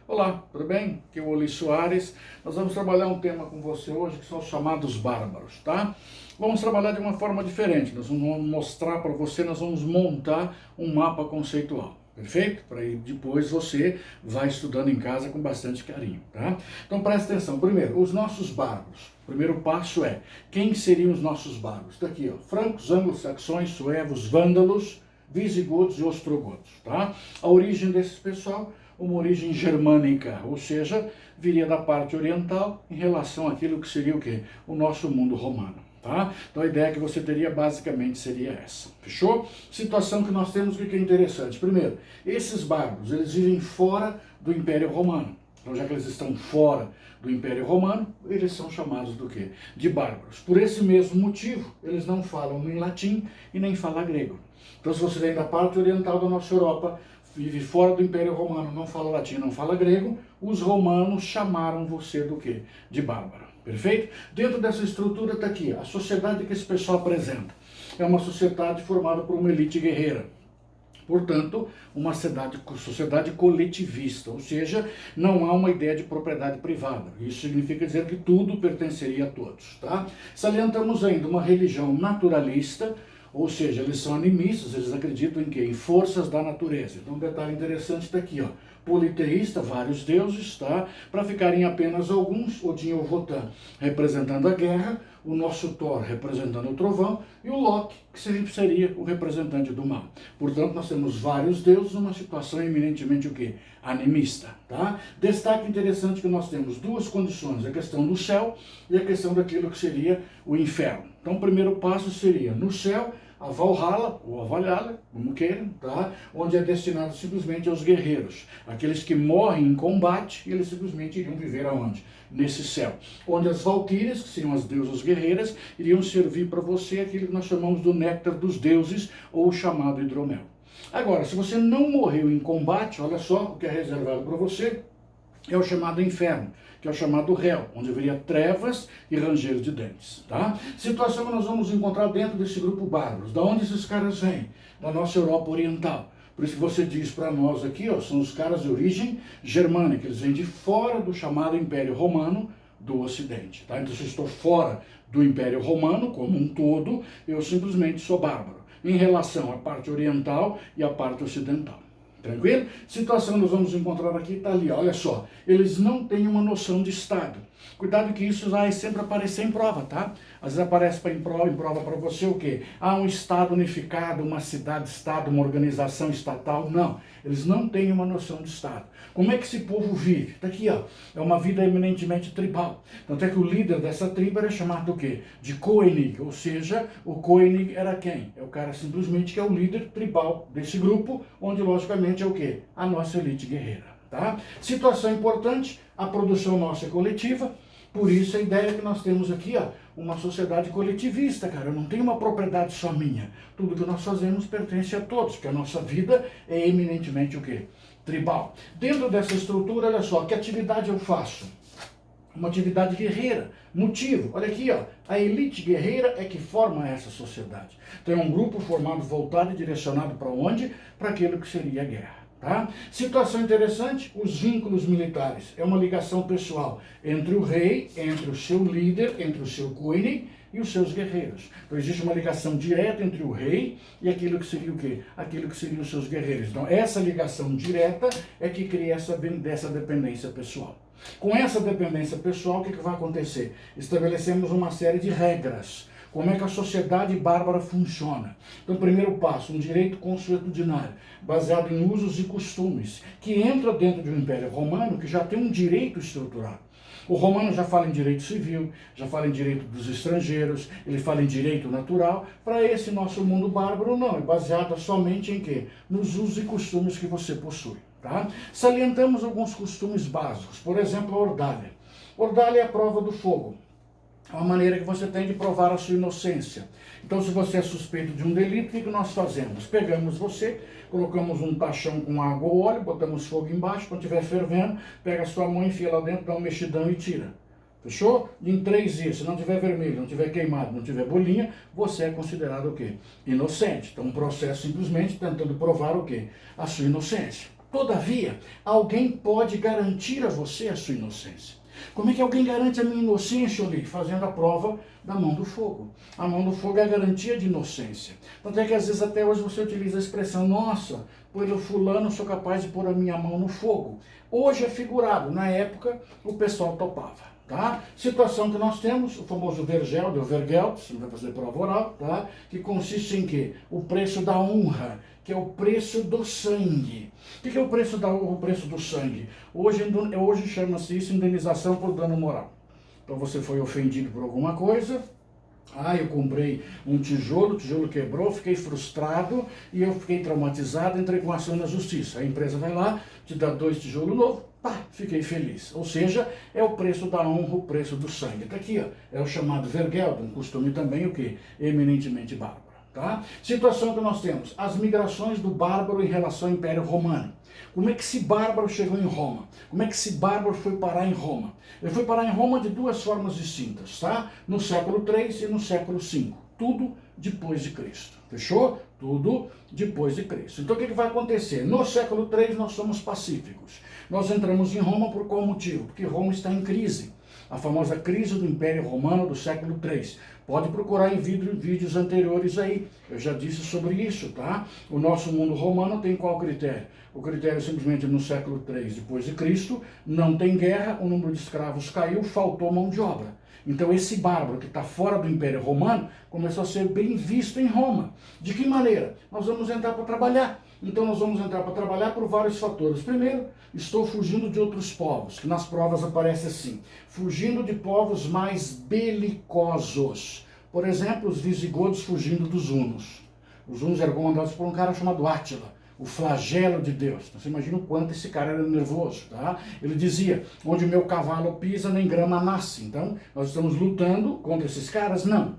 Olá, tudo bem? Aqui é o Oli Soares. Nós vamos trabalhar um tema com você hoje que são os chamados bárbaros, tá? Vamos trabalhar de uma forma diferente. Nós vamos mostrar para você, nós vamos montar um mapa conceitual, perfeito? Para aí depois você vai estudando em casa com bastante carinho, tá? Então presta atenção. Primeiro, os nossos bárbaros. O primeiro passo é, quem seriam os nossos bárbaros? Está aqui, ó, francos, anglo-saxões, suevos, vândalos, visigodos e ostrogodos, tá? A origem desse pessoal, uma origem germânica, ou seja, viria da parte oriental em relação àquilo que seria o quê? O nosso mundo romano, tá? Então a ideia que você teria basicamente seria essa, fechou? Situação que nós temos, o que é interessante? Primeiro, esses bárbaros, eles vivem fora do Império Romano. Então, já que eles estão fora do Império Romano, eles são chamados do quê? De bárbaros. Por esse mesmo motivo, eles não falam nem latim e nem falam grego. Então, se você vem da parte oriental da nossa Europa, vive fora do Império Romano, não fala latim, não fala grego, os romanos chamaram você do quê? De bárbaro. Perfeito? Dentro dessa estrutura está aqui, a sociedade que esse pessoal apresenta. É uma sociedade formada por uma elite guerreira. Portanto, uma sociedade coletivista, ou seja, não há uma ideia de propriedade privada. Isso significa dizer que tudo pertenceria a todos, tá? Salientamos ainda uma religião naturalista, ou seja, eles são animistas, eles acreditam em quê? Em forças da natureza. Então um detalhe interessante está aqui, ó. Politeísta, vários deuses, tá? Para ficarem apenas alguns, Odin ou Wotan representando a guerra, o nosso Thor representando o trovão e o Loki, que seria o representante do mal. Portanto, nós temos vários deuses numa situação eminentemente o quê? Animista, tá? Destaque interessante que nós temos duas condições, a questão do céu e a questão daquilo que seria o inferno. Então, o primeiro passo seria, no céu, a Valhalla, ou a Valhalla, como queiram, tá? Onde é destinado simplesmente aos guerreiros. Aqueles que morrem em combate, eles simplesmente iriam viver aonde? Nesse céu. Onde as Valquírias, que seriam as deusas guerreiras, iriam servir para você aquilo que nós chamamos do néctar dos deuses, ou o chamado hidromel. Agora, se você não morreu em combate, olha só o que é reservado para você, é o chamado inferno, que é o chamado Hel, onde haveria trevas e ranger de dentes, tá? Situação que nós vamos encontrar dentro desse grupo bárbaros. Da onde esses caras vêm? Da nossa Europa Oriental. Por isso que você diz para nós aqui, ó, são os caras de origem germânica, eles vêm de fora do chamado Império Romano do Ocidente, tá? Então se eu estou fora do Império Romano como um todo, eu simplesmente sou bárbaro, em relação à parte oriental e à parte ocidental. Tranquilo? Situação que nós vamos encontrar aqui está ali, olha só. Eles não têm uma noção de Estado. Cuidado que isso vai sempre aparecer em prova, tá? Às vezes aparece em prova para você o quê? Um Estado unificado, uma cidade-estado, uma organização estatal. Não, eles não têm uma noção de Estado. Como é que esse povo vive? Está aqui, ó. É uma vida eminentemente tribal. Tanto é que o líder dessa tribo era chamado do quê? De Koenig, ou seja, o Koenig era quem? É o cara simplesmente que é o líder tribal desse grupo, onde logicamente é o quê? A nossa elite guerreira. Tá? Situação importante, a produção nossa é coletiva, por isso a ideia que nós temos aqui, ó, uma sociedade coletivista, cara, eu não tenho uma propriedade só minha, tudo que nós fazemos pertence a todos, porque a nossa vida é eminentemente o quê? Tribal. Dentro dessa estrutura, olha só, que atividade eu faço? Uma atividade guerreira. Motivo, olha aqui, ó, a elite guerreira é que forma essa sociedade. Então é um grupo formado, voltado e direcionado para onde? Para aquilo que seria a guerra. Tá? Situação interessante, os vínculos militares. É uma ligação pessoal entre o rei, entre o seu líder, entre o seu Koenig e os seus guerreiros. Então existe uma ligação direta entre o rei e aquilo que seria o quê? Aquilo que seriam os seus guerreiros. Então essa ligação direta é que cria essa dependência pessoal. Com essa dependência pessoal, o que vai acontecer? Estabelecemos uma série de regras. Como é que a sociedade bárbara funciona? Então, primeiro passo, um direito consuetudinário, baseado em usos e costumes, que entra dentro de um Império Romano que já tem um direito estruturado. O romano já fala em direito civil, já fala em direito dos estrangeiros, ele fala em direito natural. Para esse nosso mundo bárbaro, não, é baseado somente em quê? Nos usos e costumes que você possui. Tá? Salientamos alguns costumes básicos, por exemplo, a ordalha. Ordalha é a prova do fogo. É uma maneira que você tem de provar a sua inocência. Então, se você é suspeito de um delito, o que nós fazemos? Pegamos você, colocamos um tachão com água ou óleo, botamos fogo embaixo, quando estiver fervendo, pega a sua mão, enfia lá dentro, dá um mexidão e tira. Fechou? Em 3 dias, se não tiver vermelho, não tiver queimado, não tiver bolinha, você é considerado o quê? Inocente. Então, um processo simplesmente tentando provar o quê? A sua inocência. Todavia, alguém pode garantir a você a sua inocência. Como é que alguém garante a minha inocência, Oli? Fazendo a prova da mão do fogo. A mão do fogo é a garantia de inocência. Tanto é que às vezes até hoje você utiliza a expressão, nossa, pelo fulano sou capaz de pôr a minha mão no fogo. Hoje é figurado, na época o pessoal topava. Tá? Situação que nós temos, o famoso Vergeld, ou Vergeld, você não vai fazer prova oral, tá? Que consiste em quê? O preço da honra, que é o preço do sangue. O que é o preço do sangue? Hoje chama-se isso indenização por dano moral. Então você foi ofendido por alguma coisa, eu comprei um tijolo, o tijolo quebrou, fiquei frustrado e eu fiquei traumatizado, entrei com ação na justiça. A empresa vai lá, te dá 2 tijolos novos, fiquei feliz. Ou seja, é o preço da honra, o preço do sangue. Está aqui, é o chamado Vergeld, um costume também o quê? Eminentemente bárbaro. Tá? Situação que nós temos, as migrações do bárbaro em relação ao Império Romano. Como é que esse bárbaro chegou em Roma? Como é que esse bárbaro foi parar em Roma? Ele foi parar em Roma de 2 formas distintas, tá? No século III e no século V. Tudo depois de Cristo. Fechou? Tudo depois de Cristo. Então o que vai acontecer? No século III nós somos pacíficos. Nós entramos em Roma por qual motivo? Porque Roma está em crise. A famosa crise do Império Romano do século III. Pode procurar em vídeos anteriores aí. Eu já disse sobre isso, tá? O nosso mundo romano tem qual critério? O critério simplesmente no século III depois de Cristo, não tem guerra, o número de escravos caiu, faltou mão de obra. Então esse bárbaro que está fora do Império Romano começou a ser bem visto em Roma. De que maneira? Nós vamos entrar para trabalhar. Então nós vamos entrar para trabalhar por vários fatores. Primeiro, estou fugindo de outros povos, que nas provas aparece assim, fugindo de povos mais belicosos. Por exemplo, os visigodos fugindo dos hunos. Os hunos eram comandados por um cara chamado Átila, o flagelo de Deus. Então, você imagina o quanto esse cara era nervoso, tá? Ele dizia, onde meu cavalo pisa, nem grama nasce. Então, nós estamos lutando contra esses caras? Não.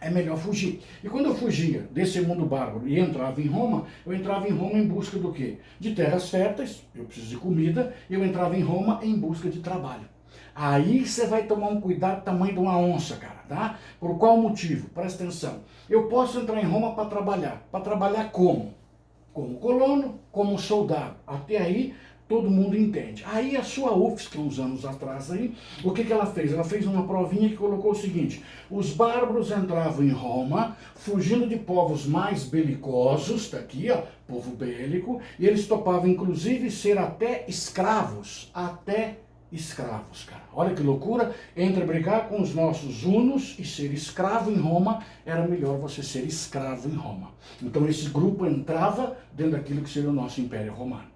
É melhor fugir. E quando eu fugia desse mundo bárbaro e entrava em Roma, eu entrava em Roma em busca do quê? De terras férteis, eu preciso de comida, e eu entrava em Roma em busca de trabalho. Aí você vai tomar um cuidado do tamanho de uma onça, cara, tá? Por qual motivo? Presta atenção. Eu posso entrar em Roma para trabalhar. Para trabalhar como? Como colono, como soldado. Até aí, todo mundo entende. Aí a sua UFSC, uns anos atrás, aí, o que ela fez? Ela fez uma provinha que colocou o seguinte, os bárbaros entravam em Roma, fugindo de povos mais belicosos, tá aqui, ó, povo bélico, e eles topavam, inclusive, ser até escravos, cara. Olha que loucura, entre brigar com os nossos hunos e ser escravo em Roma, era melhor você ser escravo em Roma. Então esse grupo entrava dentro daquilo que seria o nosso Império Romano.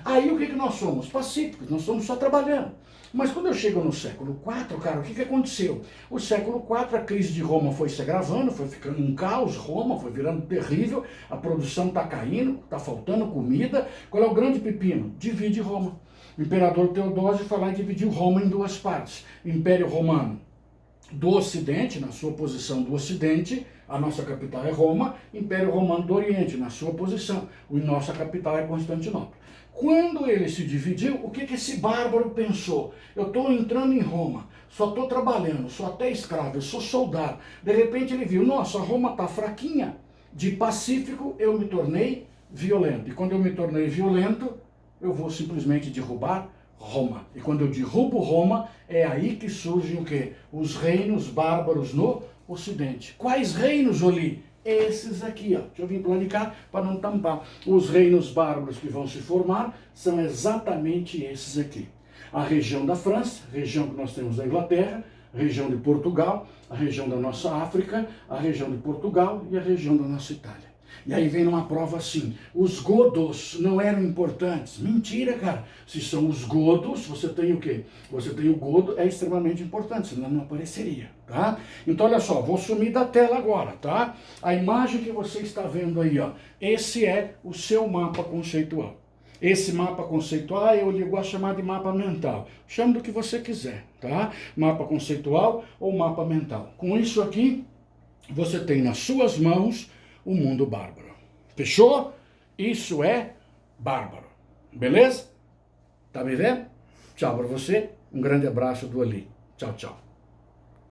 Aí o que nós somos? Pacíficos, nós estamos só trabalhando. Mas quando eu chego no século IV, cara, o que aconteceu? O século IV, a crise de Roma foi se agravando, foi ficando um caos, Roma foi virando terrível, a produção está caindo, está faltando comida. Qual é o grande pepino? Divide Roma. O imperador Teodósio foi lá e dividiu Roma em 2 partes. Império Romano do Ocidente, na sua posição do Ocidente, a nossa capital é Roma, Império Romano do Oriente, na sua posição, a nossa capital é Constantinopla. Quando ele se dividiu, o que esse bárbaro pensou? Eu estou entrando em Roma, só estou trabalhando, sou até escravo, eu sou soldado. De repente ele viu, nossa, Roma está fraquinha. De pacífico eu me tornei violento. E quando eu me tornei violento, eu vou simplesmente derrubar Roma. E quando eu derrubo Roma, é aí que surgem o quê? Os reinos bárbaros no Ocidente. Quais reinos, Oli? Esses aqui, ó. Deixa eu vir para cá para não tampar. Os reinos bárbaros que vão se formar são exatamente esses aqui. A região da França, região que nós temos da Inglaterra, região de Portugal, a região da nossa África, a região de Portugal e a região da nossa Itália. E aí vem numa prova assim, os godos não eram importantes. Mentira, cara. Se são os godos, você tem o quê? Você tem o godo, é extremamente importante, senão não apareceria, tá? Então, olha só, vou sumir da tela agora, tá? A imagem que você está vendo aí, ó, esse é o seu mapa conceitual. Esse mapa conceitual eu gosto de chamar de mapa mental. Chame do que você quiser, tá? Mapa conceitual ou mapa mental. Com isso aqui, você tem nas suas mãos o mundo bárbaro. Fechou? Isso é bárbaro. Beleza? Tá me vendo? Tchau pra você. Um grande abraço do Ali. Tchau, tchau.